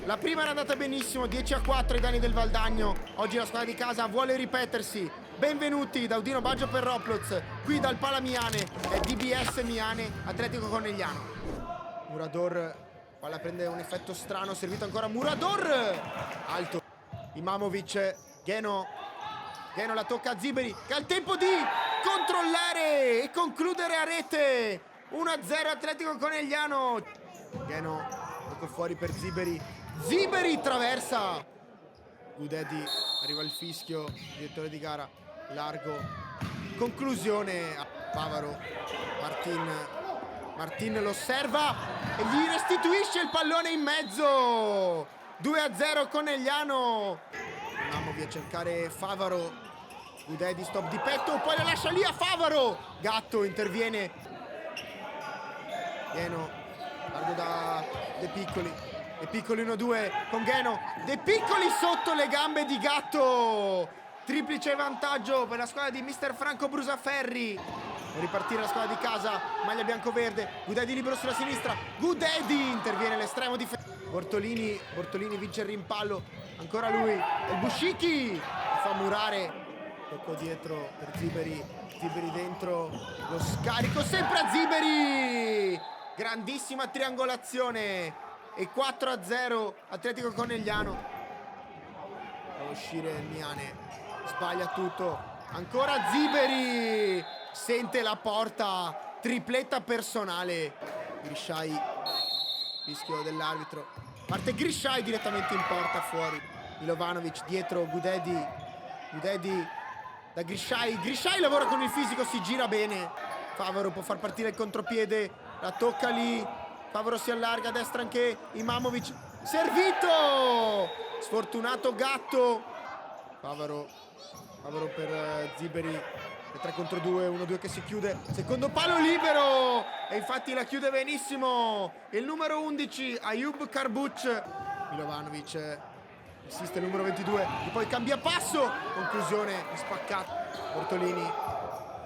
La prima era andata benissimo, 10-4 ai danni del Valdagno. Oggi la squadra di casa vuole ripetersi. Benvenuti da Udino Baggio per Roploz, qui dal Pala Miane, è DBS Miane, Atletico Conegliano. Murador, palla prende un effetto strano, servito ancora Murador! Alto, Imamovic, Gheno la tocca a Ziberi, che ha il tempo di controllare e concludere a rete. 1-0 Atletico Conegliano. Gheno, poco fuori per Ziberi. Ziberi traversa. Gudedi, arriva il fischio, direttore di gara, largo. Conclusione a Favaro. Martin lo osserva e gli restituisce il pallone in mezzo. 2-0 Conegliano. Andiamo via a cercare Favaro. Gudedi, stop di petto, poi la lascia lì a Favaro. Gatto interviene. Gheno, largo da De Piccoli. De Piccoli 1-2 con Gheno. De Piccoli sotto le gambe di Gatto. Triplice vantaggio per la squadra di mister Franco Brusaferri. Può ripartire la squadra di casa, maglia bianco-verde. Gudedi libero sulla sinistra. Gudedi interviene l'estremo difensore. Bortolini vince il rimpallo. Ancora lui. E il Buscicchi fa murare. Tocco dietro per Ziberi. Ziberi dentro. Lo scarico sempre a Ziberi. Grandissima triangolazione. E 4-0 Atletico Conegliano. Fa uscire il Miane. Sbaglia tutto. Ancora Ziberi. Sente la porta. Tripletta personale. Grisciai. Fischio dell'arbitro. Parte Grisciai direttamente in porta, fuori. Milovanovic dietro Gudedi. Gudedi da Grisciai. Grisciai lavora con il fisico, si gira bene. Favaro può far partire il contropiede. La tocca lì. Favaro si allarga a destra anche Imamovic. Servito! Sfortunato Gatto. Favaro per Ziberi. E 3 contro 2, 1-2 che si chiude. Secondo palo libero. E infatti la chiude benissimo il numero 11, Ayub Karbuc. Milovanovic. Insiste il numero 22. E poi cambia passo. Conclusione spaccata. Bortolini.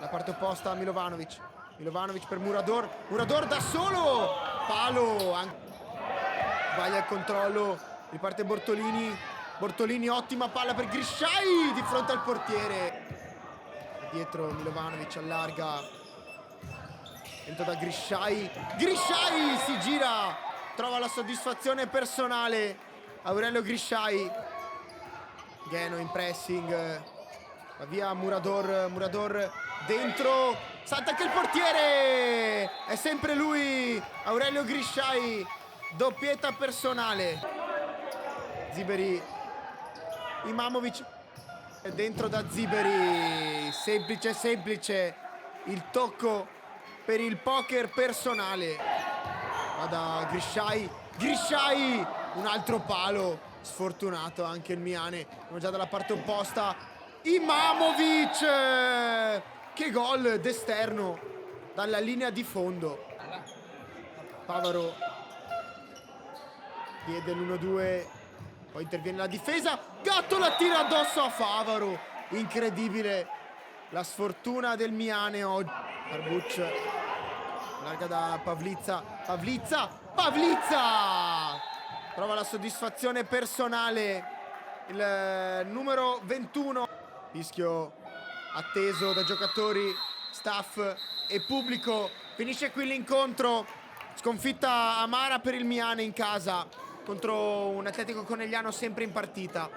La parte opposta a Milovanovic. Milovanovic per Murador. Murador da solo. Palo. Sbaglia il controllo. Riparte Bortolini. Bortolini, ottima palla per Grisciai di fronte al portiere. Dietro Milovanovic allarga. Entra da Grisciai. Grisciai si gira. Trova la soddisfazione personale. Aurelio Grisciai. Gheno in pressing. Va via Murador dentro. Salta anche il portiere. È sempre lui. Aurelio Grisciai. Doppietta personale. Ziberi. Imamovic. Dentro da Ziberi. Semplice. Il tocco per il poker personale. Va da Grisciai. Grisciai. Un altro palo. Sfortunato anche il Miane. Siamo già dalla parte opposta. Imamovic. Che gol d'esterno dalla linea di fondo. Favaro chiede l'1-2. Poi interviene la difesa. Gatto la tira addosso a Favaro. Incredibile la sfortuna del Miane oggi. Karbuc larga da Pavlizza. Trova la soddisfazione personale il numero 21. Fischio atteso da giocatori, staff e pubblico. Finisce qui l'incontro. Sconfitta amara per il Miane in casa contro un Atletico Conegliano sempre in partita.